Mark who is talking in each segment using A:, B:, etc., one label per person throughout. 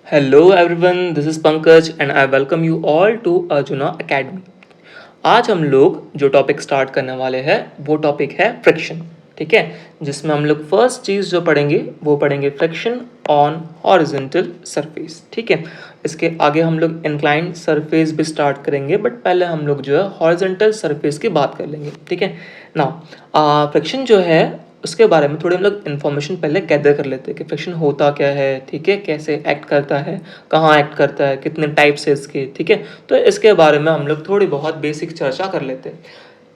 A: Hello everyone, this is Pankaj and I welcome you all to Arjuna Academy. आज हम लोग जो topic start करने वाले हैं वो टॉपिक है फ्रिक्शन। ठीक है, जिसमें हम लोग फर्स्ट चीज़ जो पढ़ेंगे वो पढ़ेंगे फ्रिक्शन ऑन हॉरिजॉन्टल सरफेस। ठीक है, इसके आगे हम लोग इंक्लाइंड सरफेस भी स्टार्ट करेंगे बट पहले हम लोग जो है हॉरिजॉन्टल सरफेस की बात कर लेंगे। ठीक है ना, फ्रिक्शन जो है उसके बारे में थोड़ी हम लोग इन्फॉर्मेशन पहले गैदर कर लेते हैं कि फ्रिक्शन होता क्या है, ठीक है, कैसे एक्ट करता है, कहाँ एक्ट करता है, कितने टाइप्स है इसके। ठीक है, तो इसके बारे में हम लोग थोड़ी बहुत बेसिक चर्चा कर लेते हैं।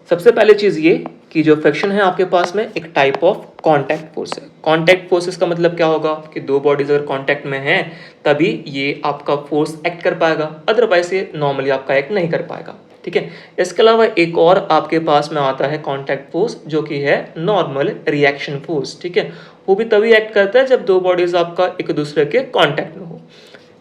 A: सबसे पहले चीज़ ये कि जो फ्रिक्शन है आपके पास में एक टाइप ऑफ कॉन्टैक्ट फोर्स है। कॉन्टैक्ट फोर्सेस का मतलब क्या होगा कि दो बॉडीज अगर कॉन्टैक्ट में हैं तभी ये आपका फोर्स एक्ट कर पाएगा, अदरवाइज ये नॉर्मली आपका एक्ट नहीं कर पाएगा। ठीक है, इसके अलावा एक और आपके पास में आता है कॉन्टैक्ट फोर्स जो कि है नॉर्मल रिएक्शन फोर्स। ठीक है, वो भी तभी एक्ट करता है जब दो बॉडीज आपका एक दूसरे के कॉन्टैक्ट में हो।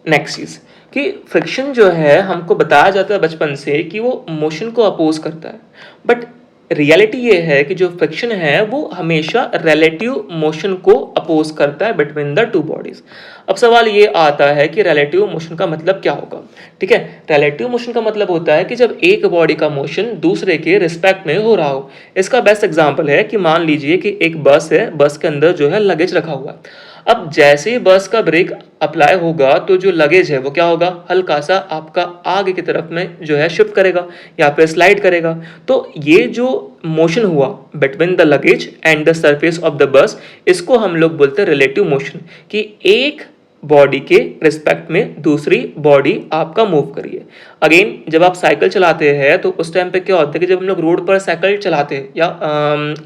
A: नेक्स्ट चीज़ कि फ्रिक्शन जो है हमको बताया जाता है बचपन से कि वो मोशन को अपोज करता है, बट रियलिटी ये है कि जो फ्रिक्शन है वो हमेशा रिलेटिव मोशन को अपोज करता है बिटवीन द टू बॉडीज। अब सवाल ये आता है कि रिलेटिव मोशन का मतलब क्या होगा। ठीक है, रिलेटिव मोशन का मतलब होता है कि जब एक बॉडी का मोशन दूसरे के रिस्पेक्ट में हो रहा हो। इसका बेस्ट एग्जांपल है कि मान लीजिए कि एक बस है, बस के अंदर जो है लगेज रखा हुआ है। अब जैसे ही बस का ब्रेक अप्लाई होगा तो जो लगेज है वो क्या होगा, हल्का सा आपका आगे की तरफ में जो है शिफ्ट करेगा या फिर स्लाइड करेगा। तो ये जो मोशन हुआ between the luggage and the surface of the bus, इसको हम लोग बोलते हैं रिलेटिव मोशन, कि एक बॉडी के रिस्पेक्ट में दूसरी बॉडी आपका मूव करिए। अगेन जब आप साइकिल चलाते हैं तो उस टाइम पे क्या होता है कि जब हम लोग रोड पर साइकिल चलाते हैं या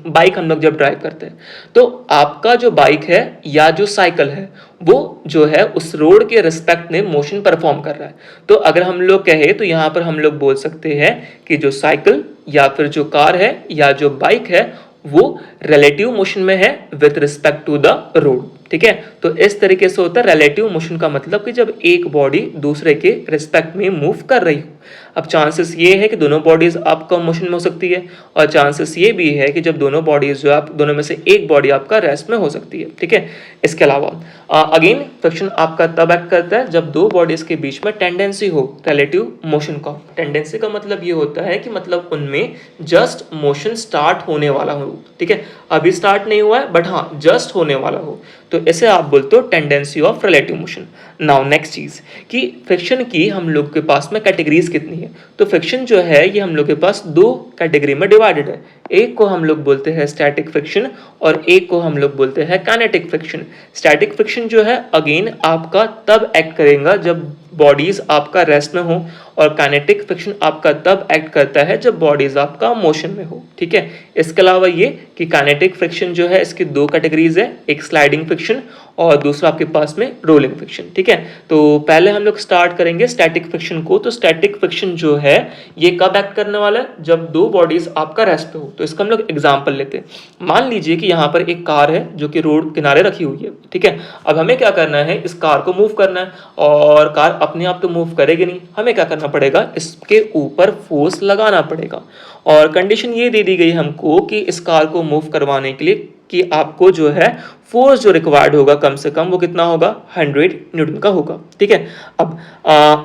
A: बाइक हम लोग जब ड्राइव करते हैं तो आपका जो बाइक है या जो साइकिल है वो जो है उस रोड के रिस्पेक्ट में मोशन परफॉर्म कर रहा है। तो अगर हम लोग कहें तो यहाँ पर हम लोग बोल सकते हैं कि जो साइकिल या फिर जो कार है या जो बाइक है वो रिलेटिव मोशन में है with respect to the road. ठीक है, तो इस तरीके से होता है रिलेटिव मोशन का मतलब कि जब एक बॉडी दूसरे के रिस्पेक्ट में मूव कर रही हो। अब चांसेस ये है कि दोनों बॉडीज आपका मोशन में हो सकती है और चांसेस ये भी है कि जब दोनों बॉडीज जो आप दोनों में से एक बॉडी आपका रेस्ट में हो सकती है। ठीक है, इसके अलावा अगेन फ्रिक्शन आपका तब एक्ट करता है जब दो बॉडीज के बीच में टेंडेंसी हो रिलेटिव मोशन का। टेंडेंसी का मतलब ये होता है कि मतलब उनमें जस्ट मोशन स्टार्ट होने वाला हो। ठीक है, अभी स्टार्ट नहीं हुआ है बट हाँ जस्ट होने वाला हो, तो इसे आप बोलते हो tendency of relative motion. Now next चीज कि फ्रिक्शन की हम लोग के पास में कैटेगरीज कितनी है। तो फ्रिक्शन जो है ये हम लोग के पास दो कैटेगरी में डिवाइडेड है। एक को हम लोग बोलते हैं स्टैटिक फ्रिक्शन और एक को हम लोग बोलते हैं काइनेटिक फ्रिक्शन। स्टैटिक फ्रिक्शन जो है अगेन आपका तब एक्ट करेगा जब बॉडीज आपका रेस्ट में हो, और काइनेटिक फ्रिक्शन आपका तब एक्ट करता है जब बॉडीज आपका मोशन में हो। ठीक है, इसके अलावा ये कि काइनेटिक फ्रिक्शन जो है इसकी दो कैटेगरीज है, एक स्लाइडिंग फ्रिक्शन और दूसरा आपके पास में रोलिंग फ्रिक्शन। ठीक है, तो पहले हम लोग स्टार्ट करेंगे स्टैटिक फ्रिक्शन को। तो स्टैटिक फ्रिक्शन जो है ये कब एक्ट करने वाला है, जब दो बॉडीज आपका रेस्ट पे हो। तो इसका हम लोग एग्जांपल लेते हैं। मान लीजिए कि यहाँ पर एक कार है जो कि रोड किनारे रखी हुई है। ठीक है, अब हमें क्या करना है, इस कार को मूव करना है और कार अपने आप तो मूव करेगी नहीं, हमें क्या करना पड़ेगा, इसके ऊपर फोर्स लगाना पड़ेगा। और कंडीशन ये दे दी गई हमको कि इस कार को मूव करवाने के लिए कि आपको जो है फोर्स जो रिक्वायर्ड होगा कम से कम वो कितना होगा, 100 न्यूटन का होगा। ठीक है, अब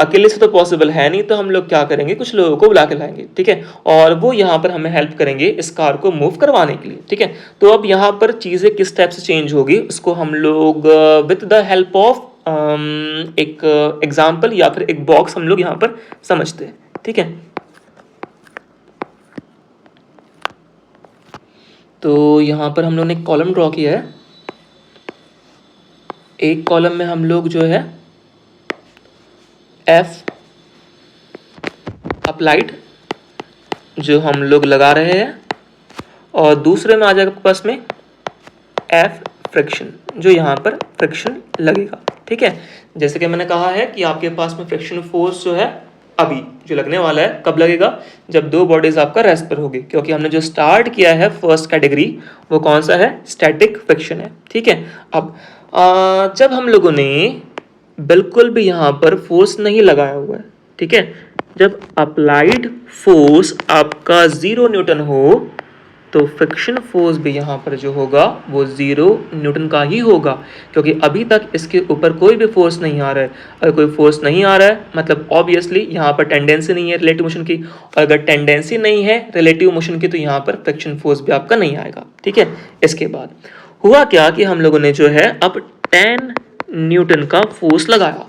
A: अकेले से तो पॉसिबल है नहीं, तो हम लोग क्या करेंगे, कुछ लोगों को बुला के लाएंगे। ठीक है, और वो यहाँ पर हमें हेल्प करेंगे इस कार को मूव करवाने के लिए। ठीक है, तो अब यहाँ पर चीज़ें किस टाइप से चेंज होगी उसको हम लोग विद द हेल्प ऑफ एक एग्जाम्पल या फिर एक बॉक्स हम लोग यहाँ पर समझते हैं। ठीक है, तो यहाँ पर हम लोग ने एक कॉलम ड्रॉ किया है। एक कॉलम में हम लोग जो है एफ अप्लाइड जो हम लोग लगा रहे हैं और दूसरे में आ जाएगा आपके पास में एफ फ्रिक्शन जो यहाँ पर फ्रिक्शन लगेगा। ठीक है, जैसे कि मैंने कहा है कि आपके पास में फ्रिक्शन फोर्स जो है अभी जो लगने वाला है कब लगेगा, जब दो बॉडीज आपका रेस्ट पर होगी, क्योंकि हमने जो स्टार्ट किया है फर्स्ट कैटेगरी वो कौन सा है, स्टैटिक फ्रिक्शन है। ठीक है, अब जब हम लोगों ने बिल्कुल भी यहाँ पर फोर्स नहीं लगाया हुआ है, ठीक है, जब अप्लाइड फोर्स आपका 0 न्यूटन हो तो फ्रिक्शन फोर्स भी यहाँ पर जो होगा वो 0 न्यूटन का ही होगा, क्योंकि अभी तक इसके ऊपर कोई भी फोर्स नहीं आ रहा है। अगर कोई फोर्स नहीं आ रहा है मतलब ऑब्वियसली यहाँ पर टेंडेंसी नहीं है रिलेटिव मोशन की, और अगर टेंडेंसी नहीं है रिलेटिव मोशन की तो यहाँ पर फ्रिक्शन फोर्स भी आपका नहीं आएगा। ठीक है, इसके बाद हुआ क्या कि हम लोगों ने जो है अब 10 न्यूटन का फोर्स लगाया।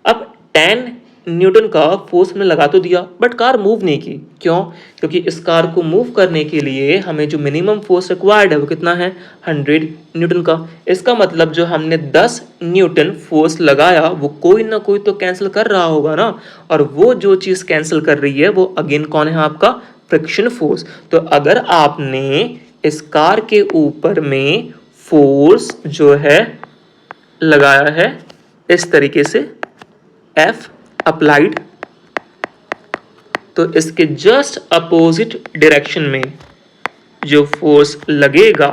A: अब 10 न्यूटन का फोर्स हमने लगा तो दिया, बट कार मूव नहीं की। क्यों? क्योंकि इस कार को मूव करने के लिए हमें जो मिनिमम फोर्स रिक्वायर्ड है वो कितना है, 100 न्यूटन का। इसका मतलब जो हमने 10 न्यूटन फोर्स लगाया वो कोई ना कोई तो कैंसिल कर रहा होगा ना, और वो जो चीज़ कैंसिल कर रही है वो अगेन कौन है, आपका फ्रिक्शन फोर्स। तो अगर आपने इस कार के ऊपर में फोर्स जो है लगाया है इस तरीके से F अप्लाइड, तो इसके जस्ट अपोजिट डायरेक्शन में जो फोर्स लगेगा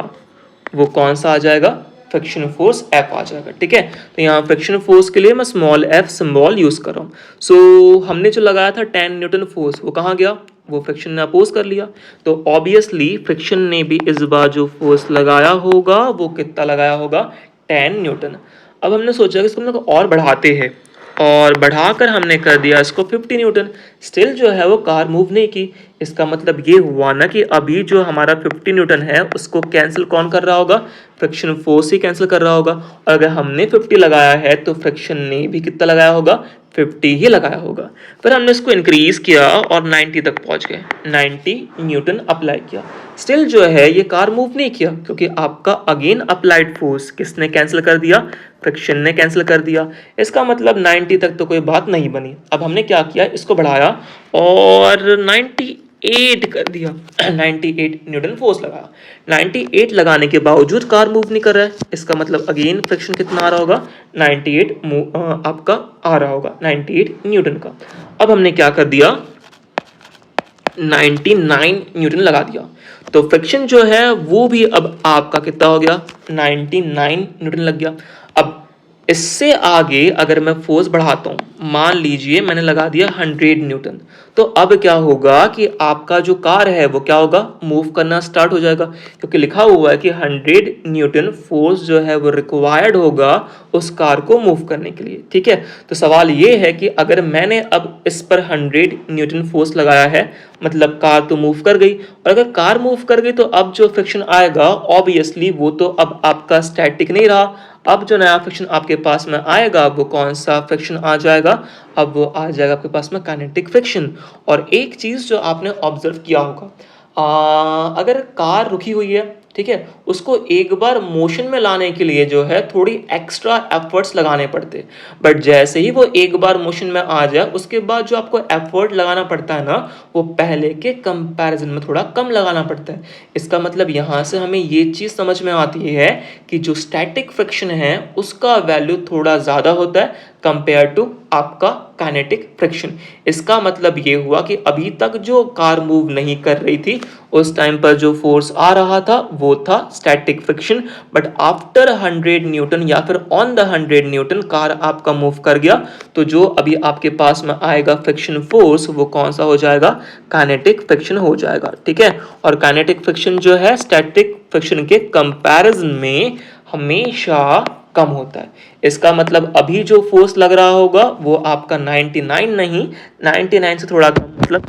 A: वो कौन सा आ जाएगा, फ्रिक्शन फोर्स F आ जाएगा। ठीक है, तो यहाँ फ्रिक्शन फोर्स के लिए मैं स्मॉल f सिंबल यूज कर रहा हूँ। सो हमने जो लगाया था 10 न्यूटन फोर्स वो कहाँ गया, वो फ्रिक्शन ने अपोज कर लिया। तो ऑब्वियसली फ्रिक्शन ने भी इस बार जो फोर्स लगाया होगा वो कितना लगाया होगा, 10 न्यूटन। अब हमने सोचा कि इसको हम लोग और बढ़ाते हैं, और बढ़ाकर हमने कर दिया इसको 50 न्यूटन। स्टिल जो है वो कार मूव नहीं की। इसका मतलब ये हुआ ना कि अभी जो हमारा 50 न्यूटन है उसको कैंसिल कौन कर रहा होगा, फ्रिक्शन फोर्स ही कैंसिल कर रहा होगा। और अगर हमने 50 लगाया है तो फ्रिक्शन ने भी कितना लगाया होगा, 50 ही लगाया होगा। फिर हमने इसको इंक्रीज किया और 90 तक पहुंच गए, 90 न्यूटन अप्लाई किया। स्टिल जो है ये कार मूव नहीं किया, क्योंकि आपका अगेन अप्लाइड फोर्स किसने कैंसिल कर दिया, फ्रिक्शन ने कैंसिल कर दिया। इसका मतलब 90 तक तो कोई बात नहीं बनी। अब हमने क्या किया, इसको बढ़ाया और 98 कर दिया, 98 न्यूटन फोर्स लगाया। 98 लगाने के बावजूद कार मूव नहीं कर रहा है, इसका मतलब अगेन फ्रिक्शन कितना आ रहा होगा, 98 आपका आ रहा होगा, 98 न्यूटन का। अब हमने क्या कर दिया, 99 न्यूटन लगा दिया, तो फ्रिक्शन जो है वो भी अब आपका कितना हो गया, 99 न्यूटन लग गया। अब इससे आगे अगर मैं फोर्स बढ़ाता हूं, मान लीजिए मैंने लगा दिया 100 न्यूटन, तो अब क्या होगा कि आपका जो कार है वो क्या होगा, मूव करना स्टार्ट हो जाएगा, क्योंकि लिखा हुआ है कि 100 न्यूटन फोर्स जो है वो रिक्वायर्ड होगा उस कार को मूव करने के लिए। ठीक है, तो सवाल ये है कि अगर मैंने अब इस पर 100 न्यूटन फोर्स लगाया है, मतलब कार तो मूव कर गई, और अगर कार मूव कर गई तो अब जो फ्रिक्शन आएगा ऑब्वियसली वो तो अब आपका स्टैटिक नहीं रहा। अब जो नया फ्रिक्शन आपके पास में आएगा वो कौन सा फ्रिक्शन आ जाएगा, अब वो आ जाएगा आपके पास में काइनेटिक फ्रिक्शन। और एक चीज जो आपने ऑब्जर्व किया होगा, अगर कार रुकी हुई है, ठीक है, उसको एक बार मोशन में लाने के लिए जो है थोड़ी एक्स्ट्रा एफर्ट्स लगाने पड़ते, बट जैसे ही वो एक बार मोशन में आ जाए उसके बाद जो आपको एफर्ट लगाना पड़ता है ना, वो पहले के कंपैरिजन में थोड़ा कम लगाना पड़ता है। इसका मतलब यहाँ से हमें ये चीज़ समझ में आती है कि जो स्टैटिक फ्रिक्शन है उसका वैल्यू थोड़ा ज़्यादा होता है कंपेयर टू आपका काइनेटिक फ्रिक्शन। इसका मतलब ये हुआ कि अभी तक जो कार मूव नहीं कर रही थी उस टाइम पर जो फोर्स आ रहा था वो था static friction, but after 100 Newton या फिर ऑन द 100 न्यूटन कार आपका मूव कर गया, तो जो अभी आपके पास में आएगा फ्रिक्शन फोर्स वो कौन सा हो जाएगा, काइनेटिक फ्रिक्शन हो जाएगा। ठीक है, और काइनेटिक फ्रिक्शन जो है स्टैटिक फ्रिक्शन के कंपैरिजन में हमेशा कम होता है। इसका मतलब अभी जो फोर्स लग रहा होगा वो आपका 99 नहीं, 99 से थोड़ा कम, मतलब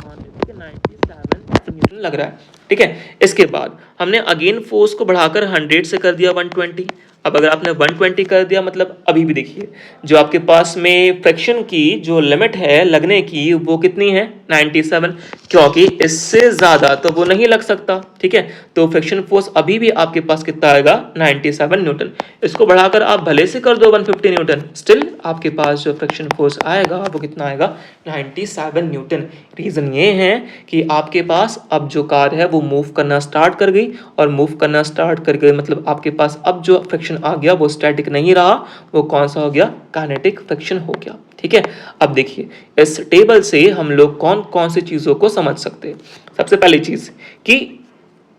A: 97 न्यूटन लग रहा है। ठीक है, इसके बाद हमने अगेन फोर्स को बढ़ाकर 100 से कर दिया 120। अब अगर आपने 120 कर दिया मतलब अभी भी देखिए जो आपके पास में फ्रिक्शन की जो लिमिट है लगने की वो कितनी है, 97, क्योंकि इससे ज़्यादा तो वो नहीं लग सकता। ठीक है, तो फ्रिक्शन फोर्स अभी भी आपके पास कितना आएगा, 97 न्यूटन। इसको बढ़ाकर आप भले से कर दो 150 न्यूटन, स्टिल आपके पास जो फ्रिक्शन फोर्स आएगा वो कितना आएगा, 97 न्यूटन। रीज़न ये है कि आपके पास अब जो कार है वो मूव करना स्टार्ट कर गई, और मूव करना स्टार्ट कर गई मतलब आपके पास अब जो फ्रिक्शन आ गया वो स्टैटिक नहीं रहा, वो कौन सा हो गया, काइनेटिक फ्रिक्शन हो गया। ठीक है, अब देखिए इस टेबल से हम लोग कौन कौन सी चीज़ों को समझ सकते हैं। सबसे पहली चीज़ कि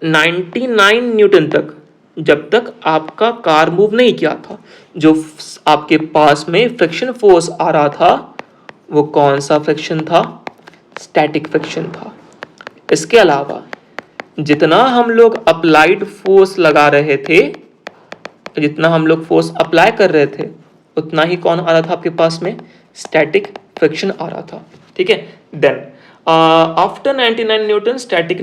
A: 99 न्यूटन तक जब तक आपका कार मूव नहीं किया था, जो आपके पास में फ्रिक्शन फोर्स आ रहा था वो कौन सा फ्रिक्शन था, स्टैटिक फ्रिक्शन था। इसके अलावा जितना हम लोग अप्लाइड फोर्स लगा रहे थे, जितना हम लोग फोर्स अप्लाई कर रहे थे, उतना ही कौन आ रहा था आपके पास में, स्टैटिक फ्रिक्शन आ रहा था। ठीक है, then after 99 newton static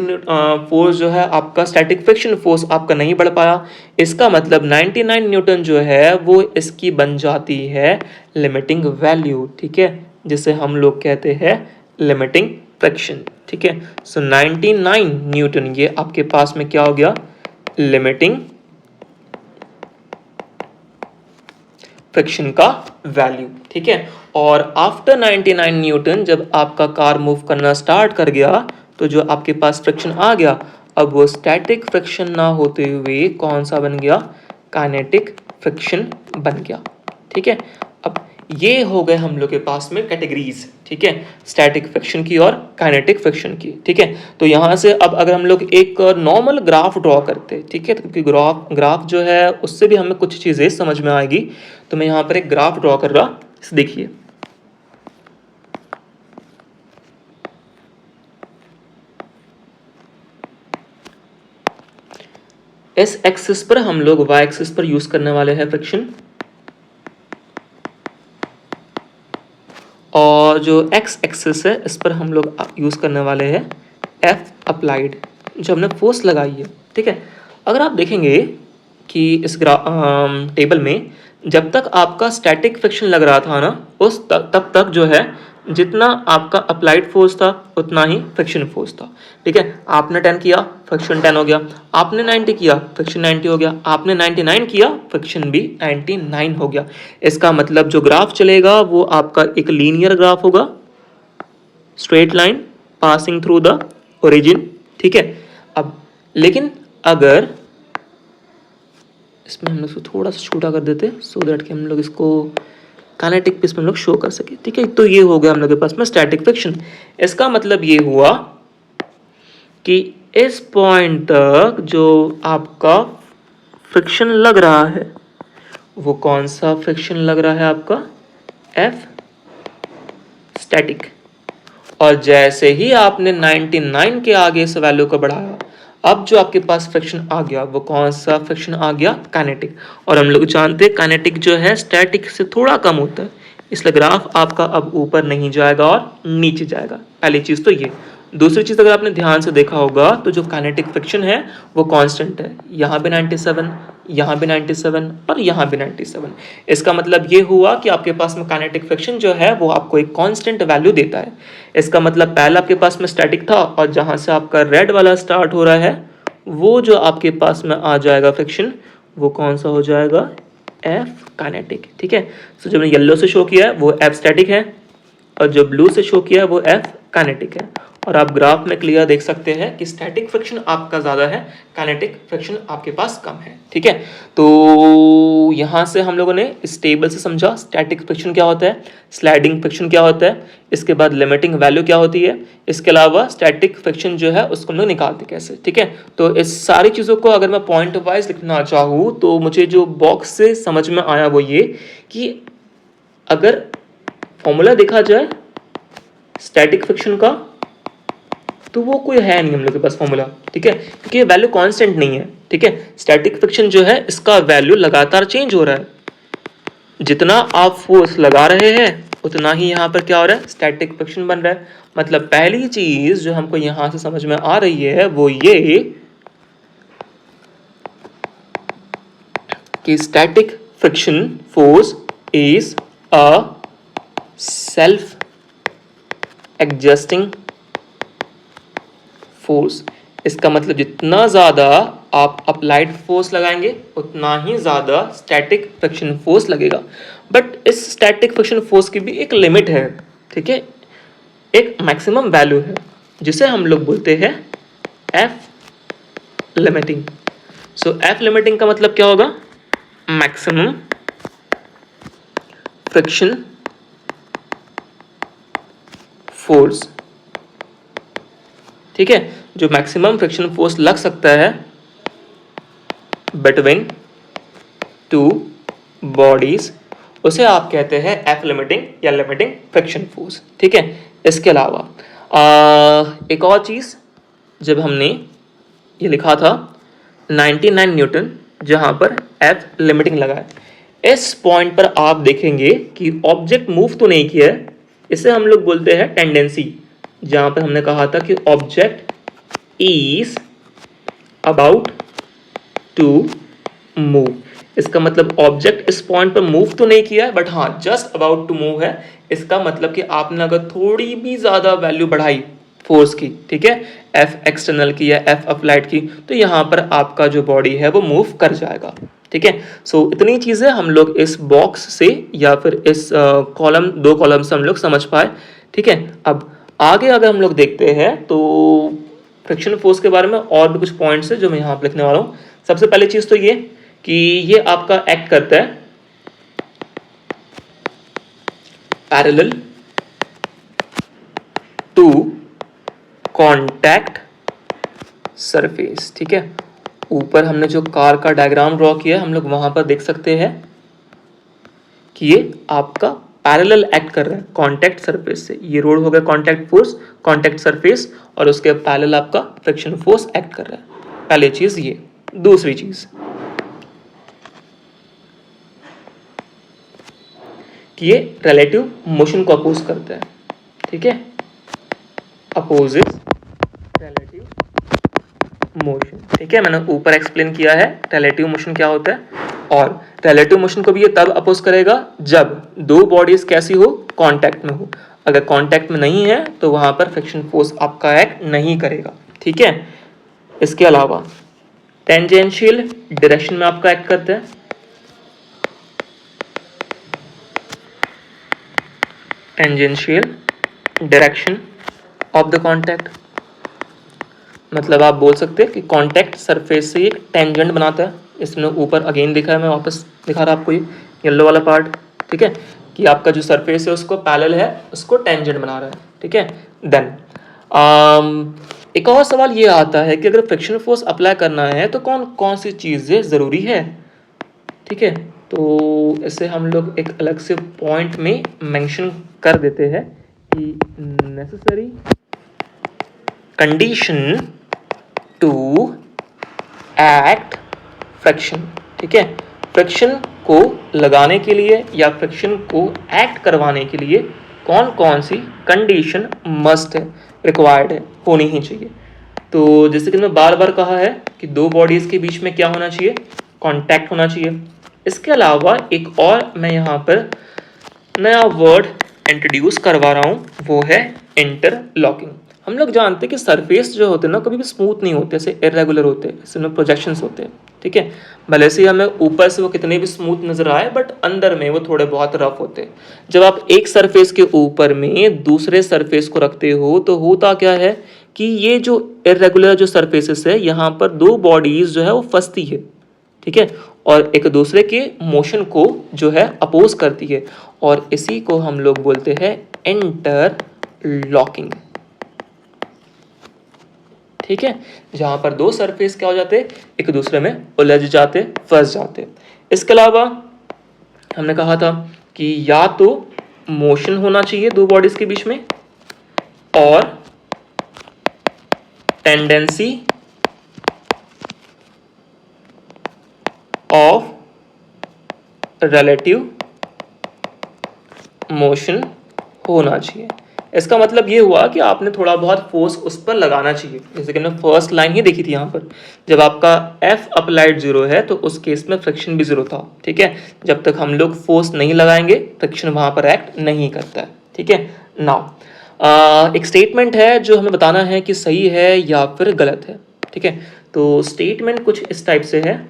A: force जो है आपका, स्टैटिक फ्रिक्शन फोर्स आपका नहीं बढ़ पाया। इसका मतलब 99 न्यूटन जो है वो इसकी बन जाती है लिमिटिंग वैल्यू। ठीक है, जिसे हम लोग कहते हैं लिमिटिंग फ्रिक्शन। ठीक है, सो 99 न्यूटन ये आपके पास में क्या हो गया, लिमिटिंग फ्रिक्शन का वैल्यू। ठीक है, और आफ्टर 99 न्यूटन जब आपका कार मूव करना स्टार्ट कर गया, तो जो आपके पास फ्रिक्शन आ गया, अब वो स्टैटिक फ्रिक्शन ना होते हुए कौन सा बन गया, काइनेटिक फ्रिक्शन बन गया। ठीक है, अब ये हो गए हम लोग के पास में कैटेगरीज। ठीक है, स्टैटिक फ्रिक्शन की और काइनेटिक फ्रिक्शन की। ठीक है, तो यहाँ से अब अगर हम लोग एक नॉर्मल ग्राफ ड्रॉ करते, ठीक है, क्योंकि ग्राफ जो है उससे भी हमें कुछ चीज़ें समझ में आएगी, तो मैं यहाँ पर एक ग्राफ ड्रॉ कर रहा, इसे देखिए। इस एक्सिस पर हम लोग वाई एक्सिस पर यूज करने वाले हैं फ्रिक्शन, और जो एक्स एक्सिस है इस पर हम लोग यूज करने वाले हैं एफ अप्लाइड, जो हमने फोर्स लगाई है। ठीक है, अगर आप देखेंगे कि इस टेबल में जब तक आपका स्टैटिक फ्रिक्शन लग रहा था ना, तब तक जो है जितना आपका अप्लाइड फोर्स था उतना ही फ्रिक्शन फोर्स था। ठीक है, आपने 10 किया, फ्रिक्शन 10 हो गया, आपने 90 किया, फ्रिक्शन 90 हो गया, आपने 99 किया, फ्रिक्शन भी 99 हो गया। इसका मतलब जो ग्राफ चलेगा वो आपका एक लीनियर ग्राफ होगा, straight line passing through the origin. ठीक है, अब लेकिन अगर इसमें हम लोग इसको थोड़ा सा छोटा कर देते, सो दैट कि हम लोग इसको काइनेटिक पीस में हम लोग शो कर सके। ठीक है, तो ये हो गया हम लोग के पास में स्टैटिक फ्रिक्शन। इसका मतलब ये हुआ कि इस पॉइंट तक जो आपका फ्रिक्शन लग रहा है वो कौन सा फ्रिक्शन लग रहा है आपका, एफ स्टैटिक। और जैसे ही आपने 99 के आगे इस वैल्यू को बढ़ाया, अब जो आपके पास फ्रिक्शन आ गया वो कौन सा फ्रिक्शन आ गया, काइनेटिक। और हम लोग जानते हैं काइनेटिक जो है स्टैटिक से थोड़ा कम होता है, इसलिए ग्राफ आपका अब ऊपर नहीं जाएगा और नीचे जाएगा। पहली चीज तो ये। दूसरी चीज, अगर आपने ध्यान से देखा होगा तो जो काइनेटिक फ्रिक्शन है वो कांस्टेंट है, यहाँ भी 97, यहाँ भी 97 और यहाँ भी 97। इसका मतलब ये हुआ कि आपके पास में काइनेटिक फ्रिक्शन जो है वो आपको एक कांस्टेंट वैल्यू देता है। इसका मतलब पहला आपके पास में स्टैटिक था, और जहाँ से आपका रेड वाला स्टार्ट हो रहा है वो जो आपके पास में आ जाएगा फ्रिक्शन, वो कौन सा हो जाएगा, एफ काइनेटिक। ठीक है, तो जो मैंने येलो से शो किया है वो एफ स्टैटिक है, और जो ब्लू से शो किया है वो एफ काइनेटिक है। और आप ग्राफ में क्लियर देख सकते हैं कि स्टैटिक फ्रिक्शन आपका ज़्यादा है, काइनेटिक फ्रिक्शन आपके पास कम है। ठीक है, तो यहाँ से हम लोगों ने इस टेबल से समझा स्टैटिक फ्रिक्शन क्या होता है, स्लाइडिंग फ्रिक्शन क्या होता है, इसके बाद लिमिटिंग वैल्यू क्या होती है, इसके अलावा स्टैटिक फ्रिक्शन जो है उसको हम लोग निकालते कैसे। ठीक है, तो इस सारी चीज़ों को अगर मैं पॉइंट वाइज लिखना चाहूँ तो मुझे जो बॉक्स से समझ में आया वो ये कि अगर फॉर्मूला देखा जाए स्टैटिक फ्रिक्शन का, तो वो कोई है नहीं हम लोग के पास फॉर्मूला। ठीक है, क्योंकि ये वैल्यू कांस्टेंट नहीं है। ठीक है, स्टैटिक फ्रिक्शन जो है इसका वैल्यू लगातार चेंज हो रहा है, जितना आप फोर्स लगा रहे हैं उतना ही यहाँ पर क्या हो रहा है, स्टैटिक फ्रिक्शन बन रहा है। मतलब पहली चीज जो हमको यहाँ से समझ में आ रही है वो ये कि static friction force is a self adjusting force. इसका मतलब जितना ज़्यादा आप अप्लाइड फोर्स लगाएंगे उतना ही ज़्यादा स्टैटिक फ्रिक्शन फोर्स लगेगा। बट इस स्टैटिक फ्रिक्शन फोर्स की भी एक लिमिट है। ठीक है, एक मैक्सिमम वैल्यू है जिसे हम लोग बोलते हैं एफ लिमिटिंग। सो एफ लिमिटिंग का मतलब क्या होगा, मैक्सिमम फ्रिक्शन फोर्स। ठीक है, जो मैक्सिमम फ्रिक्शन फोर्स लग सकता है बिटवीन टू बॉडीज, उसे आप कहते हैं एफ लिमिटिंग या लिमिटिंग फ्रिक्शन फोर्स। ठीक है, इसके अलावा एक और चीज, जब हमने ये लिखा था 99 न्यूटन, जहां पर F लिमिटिंग लगा है। इस पॉइंट पर आप देखेंगे कि ऑब्जेक्ट मूव तो नहीं किया है, इसे हम लोग बोलते हैं टेंडेंसी, जहां पर हमने कहा था कि object is about to move. इसका मतलब ऑब्जेक्ट इस पॉइंट पर मूव तो नहीं किया है, बट हाँ जस्ट अबाउट टू मूव है। इसका मतलब कि आपने अगर थोड़ी भी ज्यादा वैल्यू बढ़ाई फोर्स की, ठीक है, एफ एक्सटर्नल की या एफ अप्लाइड की, तो यहाँ पर आपका जो बॉडी है वो मूव कर जाएगा। ठीक है, सो इतनी चीजें हम लोग इस बॉक्स से या फिर इस कॉलम, दो कॉलम से हम लोग समझ पाए। ठीक है, अब आगे अगर हम लोग देखते हैं तो फ्रिक्शन फोर्स के बारे में और भी कुछ पॉइंट्स है जो मैं यहाँ पर लिखने वाला हूँ। सबसे पहली चीज तो ये कि ये आपका एक्ट करता है पैरेलल टू कॉन्टैक्ट सरफेस। ठीक है, ऊपर हमने जो कार का डायग्राम ड्रॉ किया है हम लोग वहां पर देख सकते हैं कि ये आपका पैरेलल एक्ट कर रहा है कॉन्टैक्ट सरफेस से। ये रोड हो गया कॉन्टैक्ट फोर्स, कॉन्टैक्ट सरफेस, और उसके पैरेलल आपका फ्रिक्शन फोर्स एक्ट कर रहा है। पहली चीज ये। दूसरी चीज कि ये रिलेटिव मोशन को अपोज करता है। ठीक है, अपोजेस रिलेटिव मोशन। ठीक है, मैंने ऊपर एक्सप्लेन किया है रिलेटिव मोशन क्या होता है, और रिलेटिव मोशन को भी ये तब अपोज करेगा जब दो बॉडीज कैसी हो, कांटेक्ट में हो। अगर कांटेक्ट में नहीं है तो वहां पर फ्रिक्शन फोर्स आपका एक्ट नहीं करेगा। ठीक है, इसके अलावा टेंजेंशियल डायरेक्शन में आपका एक्ट करता है। Tangential direction of the contact, मतलब आप बोल सकते हैं कि कांटेक्ट सरफेस से एक टेंजेंट बनाता है। इसमें ऊपर अगेन दिखा है, मैं वापस दिखा रहा आपको, ये येलो वाला पार्ट। ठीक है, कि आपका जो सरफेस है उसको पैरेलल है, उसको टेंजेंट बना रहा है। ठीक है, देन एक और सवाल ये आता है कि अगर फ्रिक्शन फोर्स अप्लाई करना है तो कौन कौन सी चीज़ें ज़रूरी है। ठीक है, तो इसे हम लोग एक अलग से पॉइंट में मेंशन कर देते हैं कि necessary condition to act friction. ठीक है, फ्रिक्शन को लगाने के लिए या फ्रिक्शन को एक्ट करवाने के लिए कौन कौन सी कंडीशन मस्ट है, रिक्वायर्ड है, होनी ही चाहिए। तो जैसे कि मैं बार बार कहा है कि दो बॉडीज के बीच में क्या होना चाहिए, कांटेक्ट होना चाहिए। इसके अलावा एक और मैं यहाँ पर नया वर्ड इंट्रोड्यूस करवा रहा हूँ, वो है इंटरलॉकिंग। हम लोग जानते हैं कि सरफेस जो होते हैं ना कभी भी स्मूथ नहीं होते, ऐसे इरेगुलर होते हैं, इसमें प्रोजेक्शंस होते हैं। ठीक है, भले से हमें ऊपर से वो कितने भी स्मूथ नजर आए, बट अंदर में वो थोड़े बहुत रफ होते हैं। जब आप एक सरफेस के ऊपर में दूसरे सरफेस को रखते हो तो होता क्या है कि ये जो इरेगुलर जो सरफेसेस है यहाँ पर दो बॉडीज जो है वो फंसती है। ठीक है, और एक दूसरे के मोशन को जो है अपोज करती है, और इसी को हम लोग बोलते हैं इंटरलॉकिंग। ठीक है, जहां पर दो सरफेस क्या हो जाते, एक दूसरे में उलझ जाते, फंस जाते। इसके अलावा हमने कहा था कि या तो मोशन होना चाहिए दो बॉडीज के बीच में, और टेंडेंसी ऑफ रिलेटिव मोशन होना चाहिए। इसका मतलब ये हुआ कि आपने थोड़ा बहुत फोर्स उस पर लगाना चाहिए। जैसे कि हमने फर्स्ट लाइन ही देखी थी यहाँ पर, जब आपका F अप्लाइड जीरो है तो उस केस में फ्रिक्शन भी जीरो था। ठीक है, जब तक हम लोग फोर्स नहीं लगाएंगे फ्रिक्शन वहां पर एक्ट नहीं करता है। ठीक है, नाउ एक स्टेटमेंट है जो हमें बताना है कि सही है या फिर गलत है। ठीक है, तो स्टेटमेंट कुछ इस टाइप से है।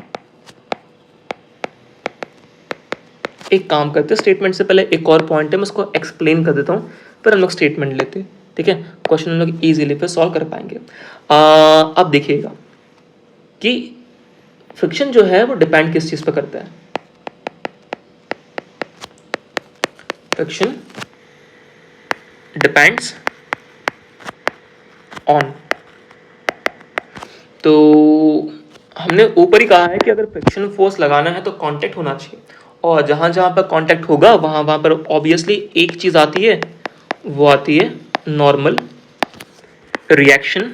A: एक काम करते हैं, स्टेटमेंट से पहले एक और पॉइंट है, मैं उसको एक्सप्लेन कर देता हूँ, फिर हम लोग स्टेटमेंट लेते हैं। ठीक है, क्वेश्चन हम लोग इजीली फिर सॉल्व कर पाएंगे। अब देखिएगा कि फ्रिक्शन जो है वो डिपेंड किस चीज पर करता है। फ्रिक्शन डिपेंड्स ऑन, तो हमने ऊपर ही कहा है कि अगर फ्रिक्शन फोर्स लगाना है तो कांटेक्ट होना चाहिए, और जहां जहां पर कांटेक्ट होगा वहां वहां पर ऑब्वियसली एक चीज आती है, वो आती है नॉर्मल रिएक्शन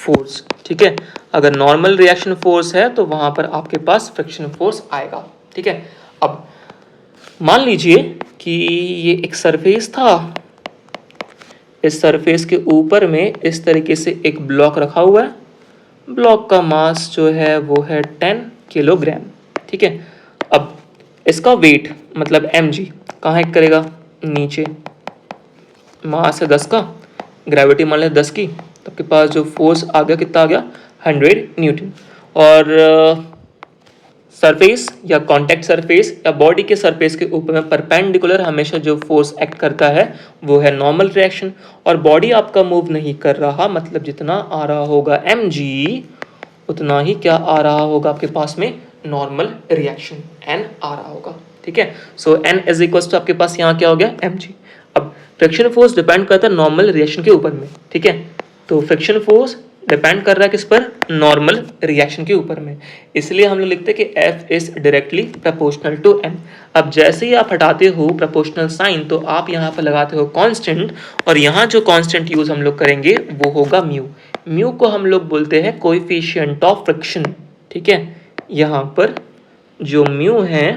A: फोर्स, ठीक है। अगर नॉर्मल रिएक्शन फोर्स है तो वहां पर आपके पास फ्रिक्शन फोर्स आएगा, ठीक है। अब मान लीजिए कि ये एक सरफेस था, इस सरफेस के ऊपर में इस तरीके से एक ब्लॉक रखा हुआ है, ब्लॉक का मास जो है वो है 10 किलोग्राम, ठीक है। अब इसका वेट मतलब mg कहाँ एक्ट करेगा, नीचे, मास है 10 का, ग्रेविटी मान लें 10 की, तो आपके पास जो फोर्स आ गया कितना आ गया 100 न्यूटन। और सरफेस या कांटेक्ट सरफेस या बॉडी के सरफेस के ऊपर में परपेंडिकुलर हमेशा जो फोर्स एक्ट करता है वो है नॉर्मल रिएक्शन, और बॉडी आपका मूव नहीं कर रहा, मतलब जितना आ रहा होगा mg उतना ही क्या आ रहा होगा आपके पास में नॉर्मल रिएक्शन n आ रहा होगा, ठीक है। सो n इज इक्वल टू आपके पास यहाँ क्या हो गया mg। अब फ्रिक्शन फोर्स डिपेंड करता है नॉर्मल रिएक्शन के ऊपर में, ठीक है। तो फ्रिक्शन फोर्स डिपेंड कर रहा है किस पर, नॉर्मल रिएक्शन के ऊपर में, इसलिए हम लोग लिखते हैं कि F is directly proportional to n। अब जैसे ही आप हटाते हो प्रोपोर्शनल साइन तो आप यहाँ पर लगाते हो कांस्टेंट, और यहाँ जो कांस्टेंट यूज हम लोग करेंगे वो होगा म्यू। म्यू को हम लोग बोलते हैं कोएफिशिएंट ऑफ फ्रिक्शन, ठीक है। यहाँ पर जो म्यू है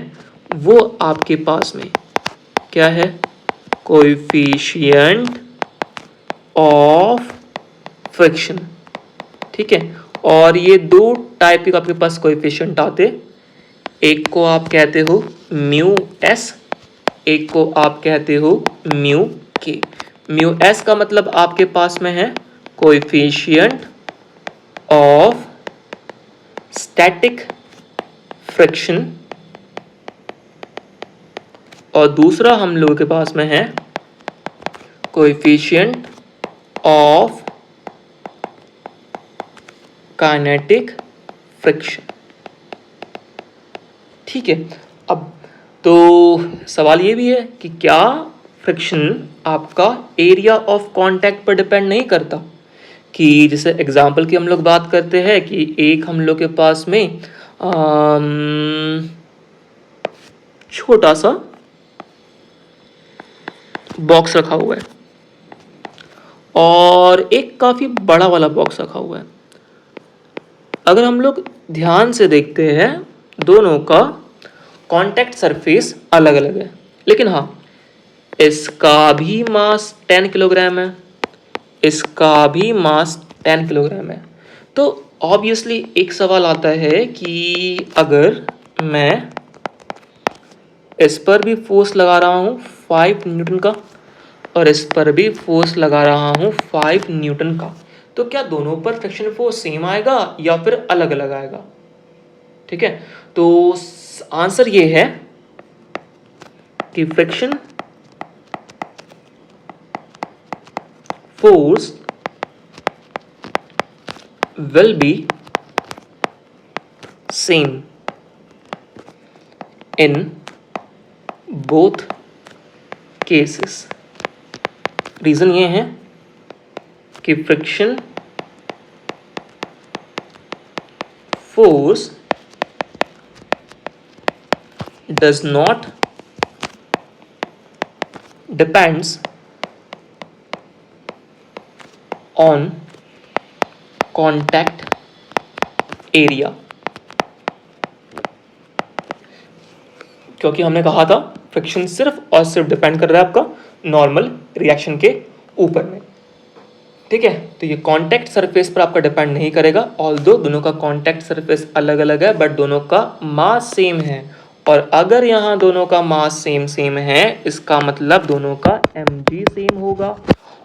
A: वो आपके पास में क्या है, कोएफिशिएंट ऑफ फ्रिक्शन, ठीक है। और ये दो टाइप के आपके पास कोएफिशिएंट आते, एक को आप कहते हो म्यू एस, एक को आप कहते हो म्यू के। म्यू एस का मतलब आपके पास में है कोएफिशिएंट ऑफ स्टैटिक फ्रिक्शन, और दूसरा हम लोगों के पास में है कोएफिशिएंट ऑफ काइनेटिक फ्रिक्शन, ठीक है। अब तो सवाल ये भी है कि क्या फ्रिक्शन आपका एरिया ऑफ कांटेक्ट पर डिपेंड नहीं करता, कि जैसे एग्जांपल की हम लोग बात करते हैं कि एक हम लोग के पास में छोटा सा बॉक्स रखा हुआ है और एक काफी बड़ा वाला बॉक्स रखा हुआ है। अगर हम लोग ध्यान से देखते हैं दोनों का कांटेक्ट सरफेस अलग अलग है, लेकिन हाँ इसका भी मास 10 किलोग्राम है, इसका भी मास 10 किलोग्राम है। तो ऑब्वियसली एक सवाल आता है कि अगर मैं इस पर भी फोर्स लगा रहा हूँ 5 न्यूटन का और इस पर भी फोर्स लगा रहा हूँ 5 न्यूटन का, तो क्या दोनों पर फ्रिक्शन फोर्स सेम आएगा या फिर अलग अलग आएगा, ठीक है। तो आंसर ये है कि friction force will be same in both cases। Reason ये है कि friction force does not depends on contact area, क्योंकि हमने कहा था फ्रिक्शन सिर्फ और सिर्फ डिपेंड कर रहा है आपका नॉर्मल रिएक्शन के ऊपर में, ठीक है। तो ये कांटेक्ट सरफेस पर आपका डिपेंड नहीं करेगा, ऑल्दो दोनों का कांटेक्ट सरफेस अलग अलग है बट दोनों का मास सेम है, और अगर यहाँ दोनों का मास सेम है इसका मतलब दोनों का mg सेम होगा,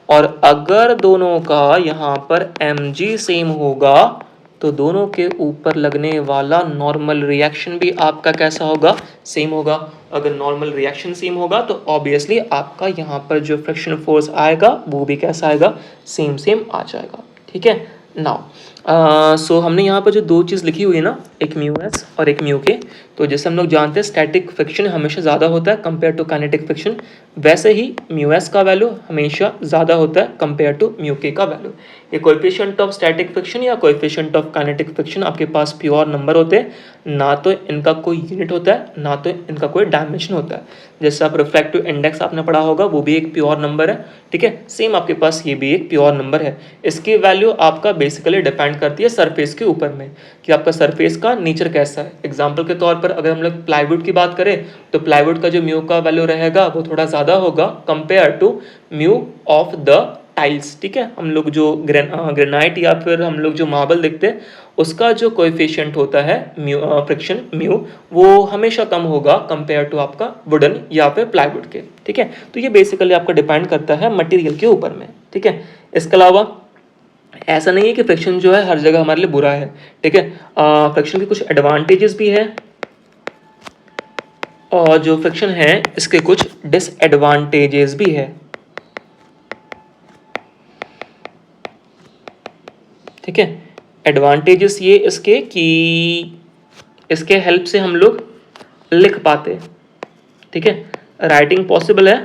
A: और अगर दोनों का यहाँ पर mg सेम होगा तो दोनों के ऊपर लगने वाला नॉर्मल रिएक्शन भी आपका कैसा होगा, सेम होगा। अगर नॉर्मल रिएक्शन सेम होगा तो ऑब्वियसली आपका यहाँ पर जो फ्रिक्शन फोर्स आएगा वो भी कैसा आएगा, सेम आ जाएगा, ठीक है। नाउ सो हमने यहाँ पर जो दो चीज़ लिखी हुई है ना, एक म्यू एस और एक म्यू के, तो जैसे हम लोग जानते हैं स्टैटिक फ्रिक्शन हमेशा ज़्यादा होता है कंपेयर टू काइनेटिक फ्रिक्शन, वैसे ही म्यू एस का वैल्यू हमेशा ज़्यादा होता है कंपेयर टू म्यू के का वैल्यू। ये कोएफिशिएंट ऑफ स्टैटिक फ्रिक्शन या कोएफिशिएंट ऑफ काइनेटिक फ्रिक्शन आपके पास प्योर नंबर होते हैं, ना तो इनका कोई यूनिट होता है ना तो इनका कोई डायमेंशन होता है। जैसे आप रिफ्रैक्टिव इंडेक्स आपने पढ़ा होगा, वो भी एक प्योर नंबर है, ठीक है, सेम आपके पास ये भी एक प्योर नंबर है। इसकी वैल्यू आपका बेसिकली डिपेंड करती है सरफेस के ऊपर में कि आपका सरफेस का नेचर कैसा है। एग्जाम्पल के तौर पर अगर हम लोग प्लाईवुड की बात करें तो प्लाईवुड का जो म्यू का वैल्यू रहेगा वो थोड़ा ज़्यादा होगा compare to mu of the tiles, ठीक है। हम लोग जो ग्रेनाइट या फिर हम लोग जो मार्बल देखते हैं उसका जो कोएफिशिएंट होता है म्यू फ्रिक्शन म्यू, वो हमेशा कम होगा कंपेयर टू आपका वुडन या फिर प्लाईवुड के, ठीक है। तो ये बेसिकली आपका डिपेंड करता है मटेरियल के ऊपर में, ठीक है। इसके अलावा ऐसा नहीं है कि फ्रिक्शन जो है हर जगह हमारे लिए बुरा है, ठीक है। फ्रिक्शन के कुछ एडवांटेजेस भी है और जो फ्रिक्शन है इसके कुछ डिसएडवांटेजेस भी है, ठीक है। एडवांटेजेस ये इसके कि इसके हेल्प से हम लोग लिख पाते, ठीक है, राइटिंग पॉसिबल है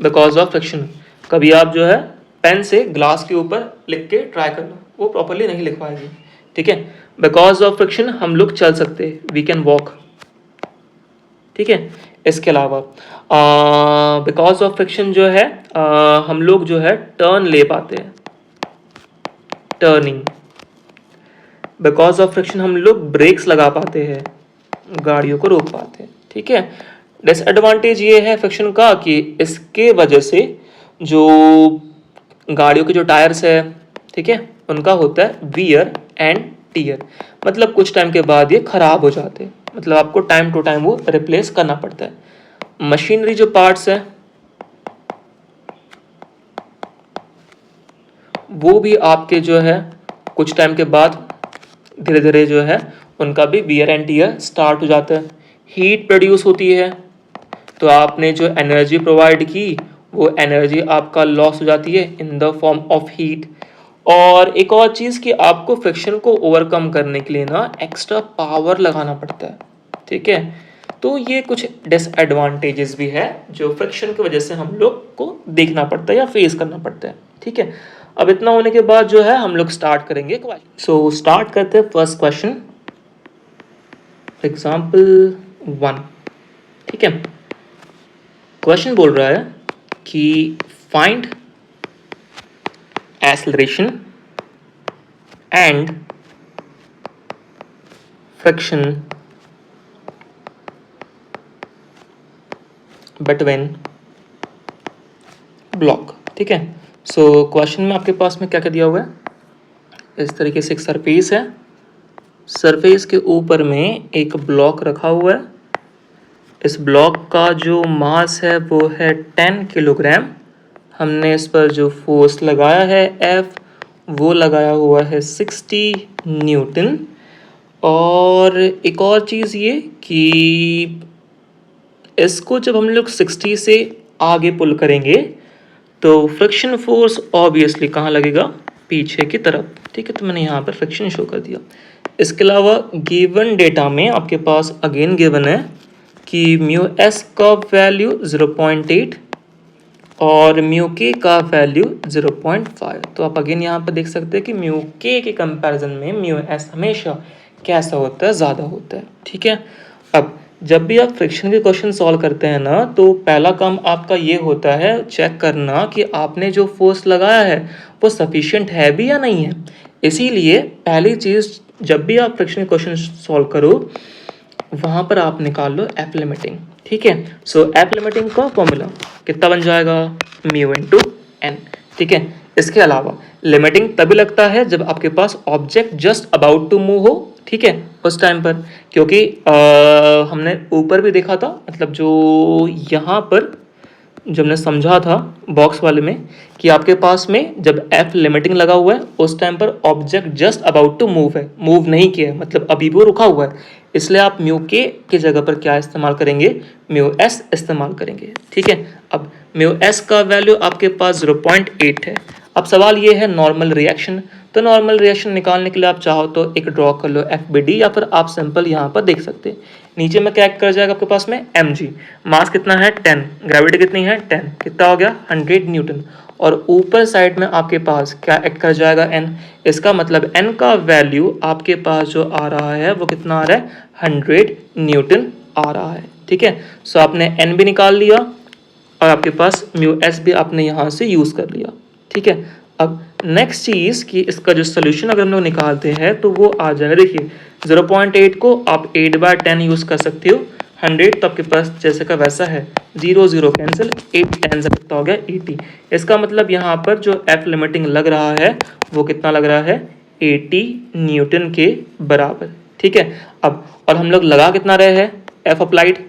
A: बिकॉज ऑफ फ्रिक्शन। कभी आप जो है पेन से ग्लास के ऊपर लिख के ट्राई करना, वो प्रॉपरली नहीं लिख पाएगी, ठीक है। बिकॉज ऑफ फ्रिक्शन हम लोग चल सकते, वी कैन वॉक, ठीक है। इसके अलावा बिकॉज ऑफ फ्रिक्शन जो है हम लोग जो है टर्न ले पाते हैं, टर्निंग। बिकॉज ऑफ फ्रिक्शन हम लोग ब्रेक्स लगा पाते हैं, गाड़ियों को रोक पाते हैं, ठीक है। डिसएडवांटेज ये है फ्रिक्शन का कि इसके वजह से जो गाड़ियों के जो टायर्स है, ठीक है, उनका होता है वियर एंड टीयर, मतलब कुछ टाइम के बाद ये खराब हो जाते हैं, मतलब आपको टाइम टू टाइम वो रिप्लेस करना पड़ता है। मशीनरी जो पार्ट्स है वो भी आपके जो है कुछ टाइम के बाद धीरे धीरे जो है उनका भी वियर एंड टीयर स्टार्ट हो जाता है। हीट प्रोड्यूस होती है तो आपने जो एनर्जी प्रोवाइड की वो एनर्जी आपका लॉस हो जाती है in the form of heat. और एक और चीज़ कि आपको फ्रिक्शन को ओवरकम करने के लिए ना एक्स्ट्रा पावर लगाना पड़ता है, ठीक है। तो ये कुछ डिसएडवांटेजेस भी है जो फ्रिक्शन की वजह से हम लोग को देखना पड़ता है या फेस करना पड़ता है, ठीक है। अब इतना होने के बाद जो है हम लोग स्टार्ट करेंगे क्वेश्चन। सो स्टार्ट करते हैं फर्स्ट क्वेश्चन, एग्जाम्पल 1, ठीक है। क्वेश्चन बोल रहा है कि find acceleration and friction between block, ठीक है। सो क्वेश्चन में आपके पास में क्या क्या दिया हुआ है, इस तरीके से एक सरफेस है, सरफेस के ऊपर में एक ब्लॉक रखा हुआ है, इस ब्लॉक का जो मास है वो है 10 किलोग्राम, हमने इस पर जो फोर्स लगाया है F वो लगाया हुआ है 60 न्यूटन। और एक और चीज़ ये कि इसको जब हम लोग 60 से आगे पुल करेंगे तो फ्रिक्शन फोर्स ऑब्वियसली कहाँ लगेगा, पीछे की तरफ, ठीक है। तो मैंने यहाँ पर फ्रिक्शन शो कर दिया। इसके अलावा गिवन डेटा में आपके पास अगेन गिवन है कि म्यू एस का वैल्यू 0.8 और म्यू के का वैल्यू 0.5। तो आप अगेन यहाँ पर देख सकते हैं कि म्यू के कंपैरिजन में म्यू एस हमेशा कैसा होता है, ज़्यादा होता है, ठीक है। अब जब भी आप फ्रिक्शन के क्वेश्चन सॉल्व करते हैं ना तो पहला काम आपका ये होता है चेक करना कि आपने जो फोर्स लगाया है वो सफिशिएंट है भी या नहीं है। इसीलिए पहली चीज़ जब भी आप फ्रिक्शन के क्वेश्चन सॉल्व करो वहाँ पर आप निकाल लो एफ लिमिटिंग, ठीक है। सो एफ लिमिटिंग का फॉर्मूला कितना बन जाएगा, म्यू इंटू एन, ठीक है। इसके अलावा लिमिटिंग तभी लगता है जब आपके पास object just about to move हो, ठीक है, उस टाइम पर, क्योंकि हमने ऊपर भी देखा था, मतलब जो यहाँ पर जब हमने समझा था बॉक्स वाले में कि आपके पास में जब एफ लिमिटिंग लगा हुआ है उस टाइम पर object just about to move है, मूव नहीं किया है, मतलब अभी भी वो रुका हुआ है, इसलिए आप म्यू के की जगह पर क्या इस्तेमाल करेंगे, म्यू एस इस्तेमाल करेंगे, ठीक है। अब म्यू एस का वैल्यू आपके पास 0.8 है। अब सवाल ये है नॉर्मल रिएक्शन, तो नॉर्मल रिएक्शन निकालने के लिए आप चाहो तो एक ड्रॉ कर लो FBD, या फिर आप सिंपल यहाँ पर देख सकते हैं। नीचे में क्या एक्ट कर जाएगा आपके पास में mg, मास कितना है 10, ग्रेविटी कितनी है 10, कितना हो गया 100 न्यूटन, और ऊपर साइड में आपके पास क्या एक्ट कर जाएगा n। इसका मतलब n का वैल्यू आपके पास जो आ रहा है वो कितना आ रहा है 100 न्यूटन आ रहा है। ठीक है, सो आपने n भी निकाल लिया और आपके पास म्यू एस भी आपने यहाँ से यूज़ कर लिया। ठीक है, अब नेक्स्ट चीज़ कि इसका जो सोल्यूशन अगर हम लोग निकालते हैं तो वो आ जाएगा, देखिए 0.8 को आप 8/10 यूज़ कर सकते हो, 100 तो आपके पास जैसे का वैसा है, 0 0 कैंसिल, 8 10 से कितना हो गया 80। इसका मतलब यहाँ पर जो एफ लिमिटिंग लग रहा है वो कितना लग रहा है 80 न्यूटन के बराबर। ठीक है, अब और हम लोग लगा कितना रहे हैं एफ अप्लाइड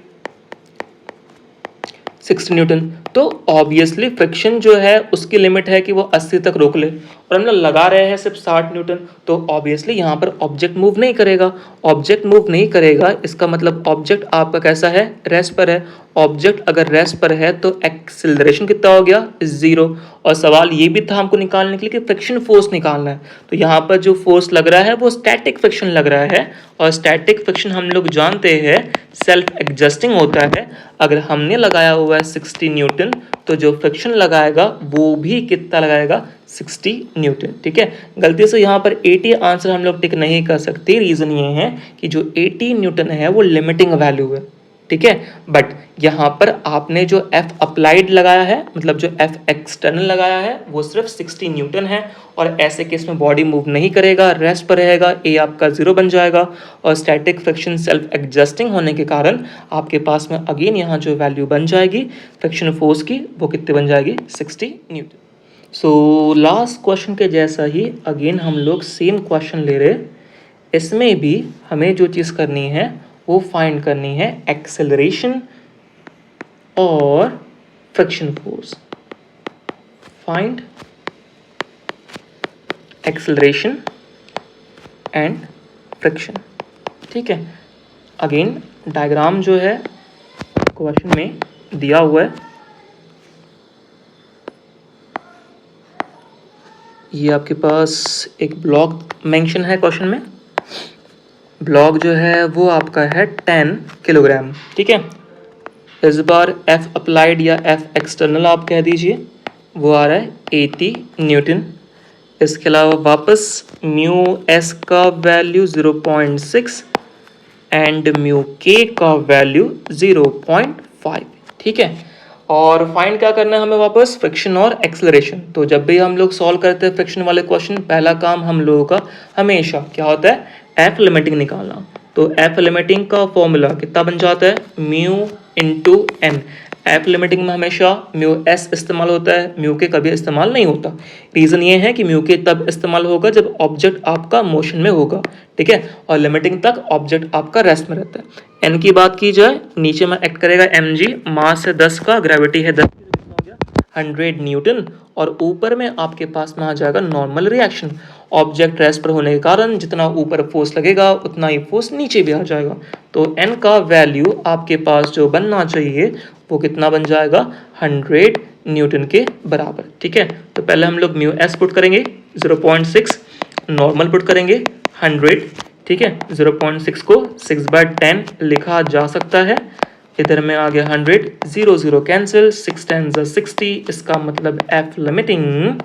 A: 60 न्यूटन, तो ऑब्वियसली फ्रिक्शन जो है उसकी लिमिट है कि वो 80 तक रोक ले, और हम लोग लगा रहे हैं सिर्फ 60 न्यूटन, तो ऑब्वियसली यहाँ पर ऑब्जेक्ट मूव नहीं करेगा। ऑब्जेक्ट मूव नहीं करेगा इसका मतलब ऑब्जेक्ट आपका कैसा है रेस्ट पर है। ऑब्जेक्ट अगर रेस्ट पर है तो एक्सिलरेशन कितना हो गया 0, और सवाल ये भी था हमको निकालने के लिए कि फ्रिक्शन फोर्स निकालना है, तो यहाँ पर जो फोर्स लग रहा है वो स्टैटिक फ्रिक्शन लग रहा है, और स्टैटिक फ्रिक्शन हम लोग जानते हैं सेल्फ एडजस्टिंग होता है। अगर हमने लगाया हुआ है 60 न्यूटन तो जो फ्रिक्शन लगाएगा वो भी कितना लगाएगा 60 न्यूटन। ठीक है, गलती से यहाँ पर 80 आंसर हम लोग टिक नहीं कर सकते, रीज़न ये है कि जो 80 न्यूटन है वो लिमिटिंग वैल्यू है। ठीक है, बट यहाँ पर आपने जो एफ अप्लाइड लगाया है, मतलब जो एफ एक्सटर्नल लगाया है वो सिर्फ 60 न्यूटन है, और ऐसे केस में बॉडी मूव नहीं करेगा, रेस्ट पर रहेगा, ए आपका 0 बन जाएगा, और स्टैटिक फ्रिक्शन सेल्फ एडजस्टिंग होने के कारण आपके पास में अगेन यहाँ जो वैल्यू बन जाएगी फ्रिक्शन फोर्स की वो कितनी बन जाएगी 60 न्यूटन। सो लास्ट क्वेश्चन के जैसा ही अगेन हम लोग सेम क्वेश्चन ले रहे, इसमें भी हमें जो चीज़ करनी है वो फाइंड करनी है एक्सेलरेशन और friction force. Find acceleration and friction. ठीक है, अगेन डायग्राम जो है क्वेश्चन में दिया हुआ है, ये आपके पास एक ब्लॉक मेंशन है क्वेश्चन में, ब्लॉक जो है वो आपका है 10 किलोग्राम। ठीक है, इस बार एफ अप्लाइड या एफ एक्सटर्नल आप कह दीजिए वो आ रहा है 80 न्यूटन। इसके अलावा वापस म्यू एस का वैल्यू 0.6 एंड म्यू के का वैल्यू 0.5। ठीक है, और फाइंड क्या करना है हमें वापस फ्रिक्शन और एक्सेलरेशन। तो जब भी हम लोग सॉल्व करते हैं फ्रिक्शन वाले क्वेश्चन, पहला काम हम लोगों का हमेशा क्या होता है एफ लिमिटिंग निकालना। तो एफ लिमिटिंग का फॉर्मूला कितना बन जाता है mu into N. F limiting में हमेशा म्यू एस इस्तेमाल होता है, म्यू के कभी इस्तेमाल नहीं होता। रीज़न ये है कि म्यू के तब इस्तेमाल होगा जब ऑब्जेक्ट आपका मोशन में होगा। ठीक है, और लिमिटिंग तक ऑब्जेक्ट आपका रेस्ट में रहता है। एन की बात की जाए नीचे में एक्ट करेगा एम जी, मास है 10 का, ग्रेविटी है 10, 100 न्यूटन, और ऊपर में आपके पास में आ जाएगा नॉर्मल रिएक्शन। ऑब्जेक्ट रेस्ट पर होने के कारण जितना ऊपर फोर्स लगेगा उतना ही फोर्स नीचे भी आ जाएगा। तो n का वैल्यू आपके पास जो बनना चाहिए वो कितना बन जाएगा 100 न्यूटन के बराबर। ठीक है, तो पहले हम लोग म्यू एस पुट करेंगे 0.6, नॉर्मल पुट करेंगे 100। ठीक है, 0.6 को 6/10 लिखा जा सकता है, इधर में आ गया 100, 0 0 कैंसिल, 6 10 60। इसका मतलब एफ लिमिटिंग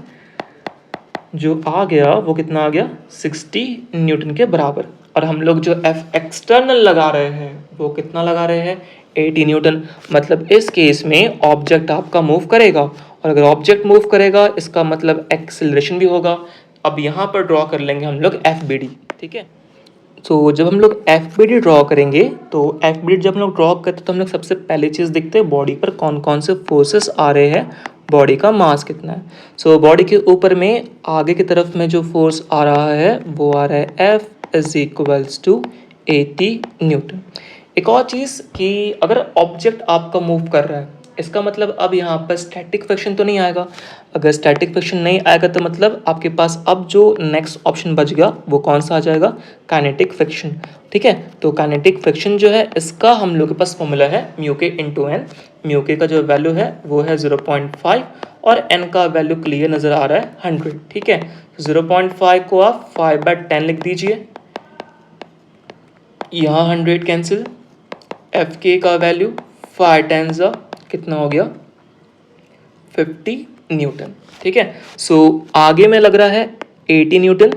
A: जो आ गया वो कितना आ गया 60 न्यूटन के बराबर। और हम लोग जो एफ एक्सटर्नल लगा रहे हैं वो कितना लगा रहे हैं 80 न्यूटन। मतलब इस केस में ऑब्जेक्ट आपका मूव करेगा, और अगर ऑब्जेक्ट मूव करेगा इसका मतलब एक्सेलरेशन भी होगा। अब यहाँ पर ड्रॉ कर लेंगे हम लोग एफ बी डी। ठीक है, तो जब हम लोग एफ बी डी ड्रॉ करेंगे तो एफ बी डी जब हम लोग ड्रॉ करते हैं तो हम लोग सबसे पहली चीज़ देखते हैं बॉडी पर कौन कौन से फोर्सेस आ रहे हैं, बॉडी का मास कितना है। सो बॉडी के ऊपर में आगे की तरफ में जो फोर्स आ रहा है वो आ रहा है F is equals to 80 newton. एक और चीज़ कि अगर ऑब्जेक्ट आपका मूव कर रहा है इसका मतलब अब यहाँ पर स्टैटिक फ्रिक्शन तो नहीं आएगा। अगर स्टैटिक फ्रिक्शन नहीं आएगा तो मतलब आपके पास अब जो नेक्स्ट ऑप्शन बच गया वो कौन सा आ जाएगा, काइनेटिक फ्रिक्शन। ठीक है, तो काइनेटिक फ्रिक्शन जो है इसका हम लोग के पास फॉर्मूला है म्यू के इंटू एन। म्यू के का जो वैल्यू है वो है 0.5 और एन का वैल्यू क्लियर नज़र आ रहा है 100। ठीक है, 0.5 को आप 5/10 लिख दीजिए, यहाँ 100 कैंसिल, एफ के का वैल्यू 5 टाइम्स कितना हो गया 50 न्यूटन। ठीक है, सो आगे में लग रहा है 80 न्यूटन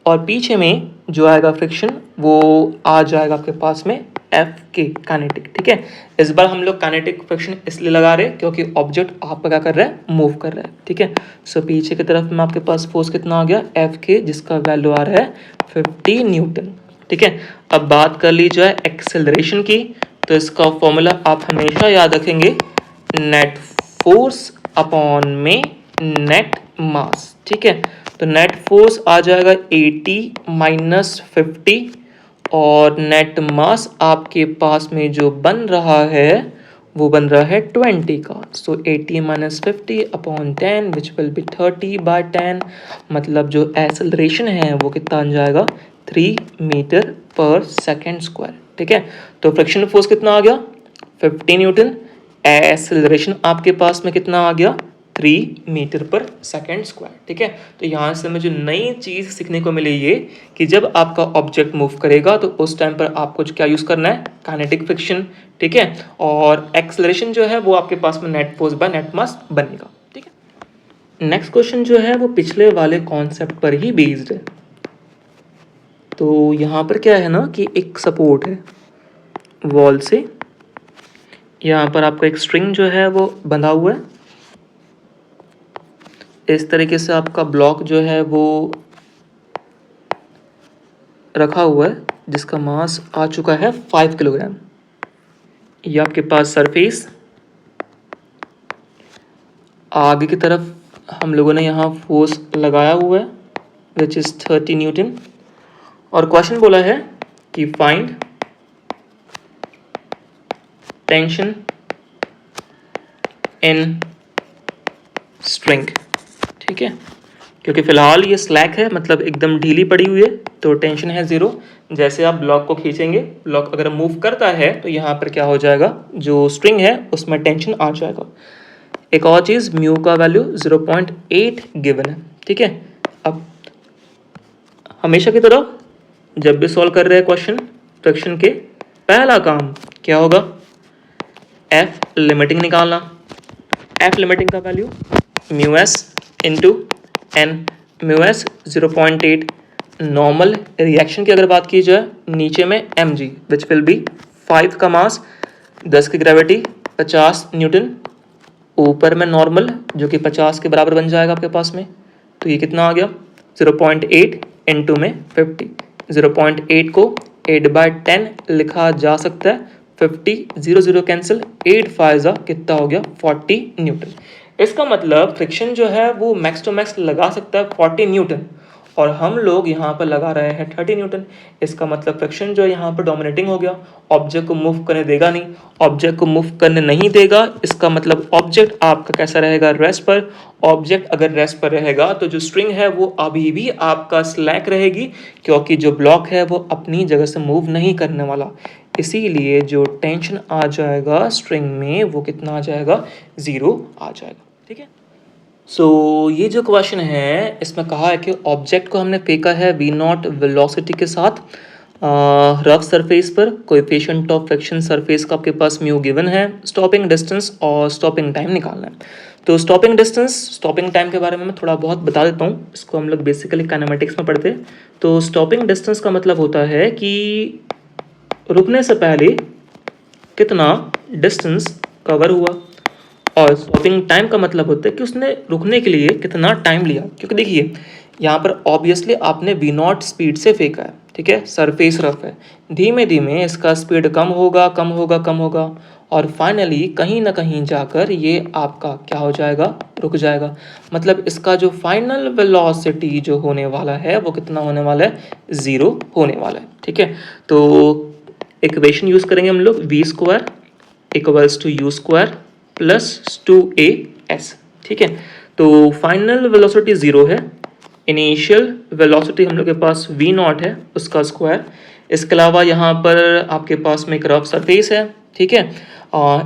A: और पीछे में जो आएगा फ्रिक्शन वो आ जाएगा आपके पास में एफ के काइनेटिक। ठीक है, इस बार हम लोग काइनेटिक फ्रिक्शन इसलिए लगा रहे हैं क्योंकि ऑब्जेक्ट आपका क्या कर रहा है, मूव कर रहा है। ठीक है, सो पीछे की तरफ में आपके पास फोर्स कितना आ गया एफ के, जिसका वैल्यू आ रहा है 50 न्यूटन। ठीक है, अब बात कर ली जाए एक्सेलरेशन की, तो इसका फॉर्मूला आप हमेशा याद रखेंगे, नेट फोर्स अपॉन में नेट मास। ठीक है, तो नेट फोर्स आ जाएगा 80 माइनस 50 और नेट मास आपके पास में जो बन रहा है वो बन रहा है 20 का। सो 80 minus 50 upon 10 which will B 30/10, मतलब जो एक्सेलरेशन है वो कितना आ जाएगा 3 मीटर पर सेकेंड स्क्वायर। ठीक है, तो फ्रिक्शन फोर्स कितना आ गया 50 न्यूटन, एक्सेलरेशन आपके पास में कितना आ गया 3 मीटर पर सेकेंड स्क्वायर। ठीक है, तो यहाँ से मुझे नई चीज़ सीखने को मिली ये कि जब आपका ऑब्जेक्ट मूव करेगा तो उस टाइम पर आपको क्या यूज़ करना है, काइनेटिक फ्रिक्शन। ठीक है, और एक्सेलरेशन जो है वो आपके पास में नेट फोर्स बाय नेट मास बनेगा। ठीक है, नेक्स्ट क्वेश्चन जो है वो पिछले वाले कॉन्सेप्ट पर ही बेस्ड है। तो यहाँ पर क्या है ना कि एक सपोर्ट है वॉल से, यहाँ पर आपको एक स्ट्रिंग जो है वो बंधा हुआ है, इस तरीके से आपका ब्लॉक जो है वो रखा हुआ है जिसका मास आ चुका है 5 किलोग्राम। ये आपके पास सरफेस, आगे की तरफ हम लोगों ने यहाँ फोर्स लगाया हुआ है विच इज़ 30 न्यूटन, और क्वेश्चन बोला है कि फाइंड टेंशन इन स्ट्रिंग। ठीक है, क्योंकि फिलहाल ये स्लैक है, मतलब एकदम ढीली पड़ी हुई है, तो टेंशन है 0। जैसे आप ब्लॉक को खींचेंगे, ब्लॉक अगर मूव करता है तो यहाँ पर क्या हो जाएगा, जो स्ट्रिंग है उसमें टेंशन आ जाएगा। एक और चीज़, म्यू का वैल्यू 0.8 गिवन है। ठीक है, अब हमेशा की तरह जब भी सॉल्व कर रहे हैं क्वेश्चन फ्रिक्शन के, पहला काम क्या होगा, एफ लिमिटिंग निकालना। एफ लिमिटिंग का value mu s into N, mu s 0.8। Normal reaction की अगर बात की जाए, नीचे में m g which will be 5 का मास, 10 की ग्रेविटी 50 न्यूटन, ऊपर में नॉर्मल जो कि 50 के बराबर बन जाएगा आपके पास में, तो ये कितना आ गया 0.8 इंटू में 50। 0.8 को 8/10 लिखा जा सकता है, 50 0 0 कैंसिल, 8 5 कितना हो गया 40 न्यूटन। इसका मतलब फ्रिक्शन जो है वो मैक्स टू मैक्स लगा सकता है 40 न्यूटन और हम लोग यहाँ पर लगा रहे हैं 30 न्यूटन। इसका मतलब फ्रिक्शन जो है यहाँ पर डोमिनेटिंग हो गया, ऑब्जेक्ट को मूव करने देगा नहीं। ऑब्जेक्ट को मूव करने नहीं देगा, इसका मतलब ऑब्जेक्ट आपका कैसा रहेगा, रेस्ट पर। ऑब्जेक्ट अगर रेस्ट पर रहेगा तो जो स्ट्रिंग है वो अभी भी आपका स्लैक रहेगी, क्योंकि जो ब्लॉक है वो अपनी जगह से मूव नहीं करने वाला। इसीलिए जो टेंशन आ जाएगा स्ट्रिंग में वो कितना आ जाएगा, 0 आ जाएगा। ठीक है, सो ये जो क्वेश्चन है इसमें कहा है कि ऑब्जेक्ट को हमने फेंका है v0 वेलोसिटी के साथ रफ सरफेस पर, कोएफिशिएंट ऑफ फ्रिक्शन सरफेस का आपके पास म्यू गिवन है, स्टॉपिंग डिस्टेंस और स्टॉपिंग टाइम निकालना है। तो स्टॉपिंग डिस्टेंस स्टॉपिंग टाइम के बारे में मैं थोड़ा बहुत बता देता हूँ, इसको हम लोग बेसिकली काइनेमेटिक्स में पढ़ते हैं। तो स्टॉपिंग डिस्टेंस का मतलब होता है कि रुकने से पहले कितना डिस्टेंस कवर हुआ, और स्टॉपिंग टाइम का मतलब होता है कि उसने रुकने के लिए कितना टाइम लिया। क्योंकि देखिए यहाँ पर ऑब्वियसली आपने v0 स्पीड से फेंका है, ठीक है, सरफेस रफ है, धीमे धीमे इसका स्पीड कम होगा कम होगा कम होगा और फाइनली कहीं ना कहीं जाकर ये आपका क्या हो जाएगा, रुक जाएगा। मतलब इसका जो फाइनल वेलोसिटी जो होने वाला है वो कितना होने वाला है, 0 होने वाला है। ठीक है, तो इक्वेशन यूज़ करेंगे हम लोग, v² equals to u², plus 2as, ठीक है। तो फाइनल वेलोसिटी 0 है, इनिशियल वेलोसिटी हम लोग के पास v नॉट है उसका स्क्वायर। इसके अलावा यहाँ पर आपके पास में एक रफ सरफेस है, ठीक है।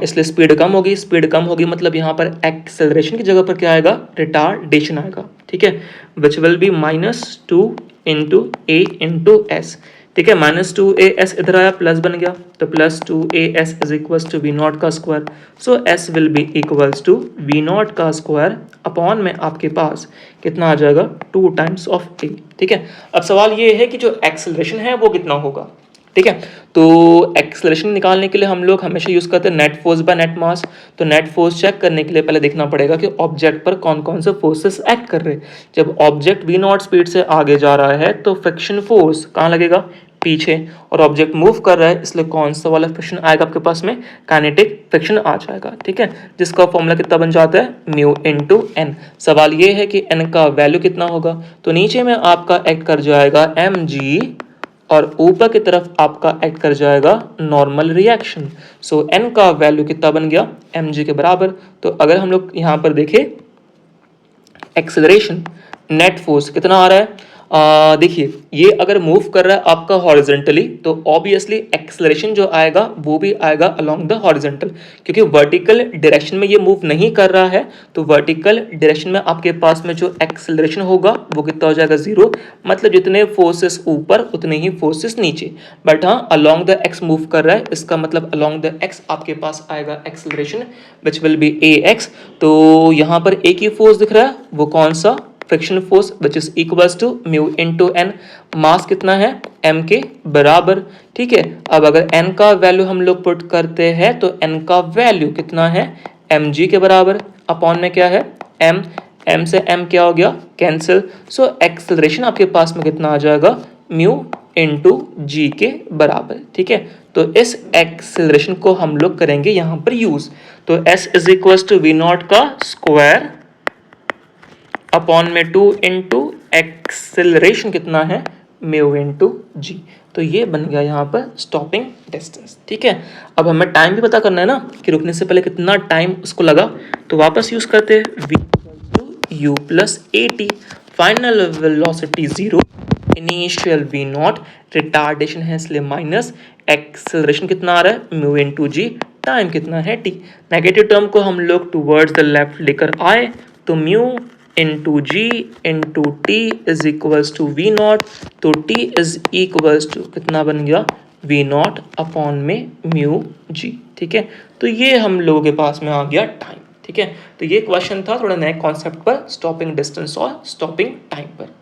A: इसलिए स्पीड कम होगी, स्पीड कम होगी मतलब यहाँ पर एक्सेलरेशन की जगह पर क्या आएगा, रिटार्डेशन आएगा, ठीक है। विच will B -2 into A into S, ठीक है। -2as इधर आया, प्लस बन गया, तो +2as is equals to we naught का square. So s will be equals to we naught का स्क्वायर अपॉन में आपके पास कितना आ जाएगा, 2 टाइम्स ऑफ a, ठीक है। अब सवाल ये है कि जो एक्सेलरेशन है वो कितना होगा, ठीक है। तो एक्सेलरेशन निकालने के लिए हम लोग हमेशा यूज़ करते हैं नेट फोर्स बाय नेट मास। तो नेट फोर्स चेक करने के लिए पहले देखना पड़ेगा कि ऑब्जेक्ट पर कौन कौन से फोर्सेस एक्ट कर रहे हैं। जब ऑब्जेक्ट v नॉट स्पीड से आगे जा रहा है तो फ्रिक्शन फोर्स कहाँ लगेगा, पीछे, और ऑब्जेक्ट मूव कर रहा है इसलिए कौन सा वाला फ्रिक्शन आएगा आपके पास में, काइनेटिक फ्रिक्शन आ जाएगा, ठीक है। जिसका फॉर्मूला कितना बन जाता है, म्यू इंटू एन। सवाल ये है कि एन का वैल्यू कितना होगा, तो नीचे में आपका एक्ट कर जाएगा एम जी और ऊपर की तरफ आपका एक्ट कर जाएगा नॉर्मल रिएक्शन। सो एन का वैल्यू कितना बन गया, एम जी के बराबर। तो अगर हम लोग यहाँ पर देखें एक्सेलरेशन, नेट फोर्स कितना आ रहा है, देखिए ये अगर मूव कर रहा है आपका हॉरिजेंटली तो ऑब्वियसली एक्सेलरेशन जो आएगा वो भी आएगा अलोंग द हॉरिजेंटल, क्योंकि वर्टिकल डायरेक्शन में ये मूव नहीं कर रहा है। तो वर्टिकल डायरेक्शन में आपके पास में जो एक्सेलरेशन होगा वो कितना हो जाएगा, 0, मतलब जितने फोर्सेस ऊपर उतने ही फोर्सेस नीचे। बट हाँ अलोंग द एक्स मूव कर रहा है, इसका मतलब अलोंग द एक्स आपके पास आएगा acceleration which will B A x. तो यहाँ पर एक ही फोर्स दिख रहा है, वो कौन सा, friction force which is equals to mu into N. Mass कितना है, m के बराबर, ठीक है। अब अगर n का वैल्यू हम लोग पुट करते हैं तो n का वैल्यू कितना है, mg के बराबर, अपॉन में क्या है m से m क्या हो गया, कैंसिल। सो एक्सेलरेशन आपके पास में कितना आ जाएगा, म्यू इंटू जी के बराबर, ठीक है। तो इस एक्सेलरेशन को हम लोग करेंगे यहाँ पर यूज। तो s is equals to we naught का स्क्वायर अपॉन में 2 इंटू एक्सेलरेशन कितना है, म्यू इंटू जी। तो ये बन गया यहाँ पर स्टॉपिंग डिस्टेंस, ठीक है। अब हमें टाइम भी पता करना है ना कि रुकने से पहले कितना टाइम उसको लगा, तो वापस यूज करते हैं v u plus A T. Final velocity 0, initial v not, retardation है इसलिए माइनस, एक्सेलरेशन कितना आ रहा है, म्यू इंटू जी, टाइम कितना है t। नेगेटिव टर्म को हम लोग टूवर्ड्स द लेफ्ट लेकर आए तो mu into g into t is equals to we naught. तो टी इज इक्वल्स टू कितना बन गया, वी नॉट अपॉन में म्यू जी, ठीक है। तो ये हम लोगों के पास में आ गया टाइम, ठीक है। तो ये क्वेश्चन था थोड़ा नए कॉन्सेप्ट पर, स्टॉपिंग डिस्टेंस और स्टॉपिंग टाइम पर।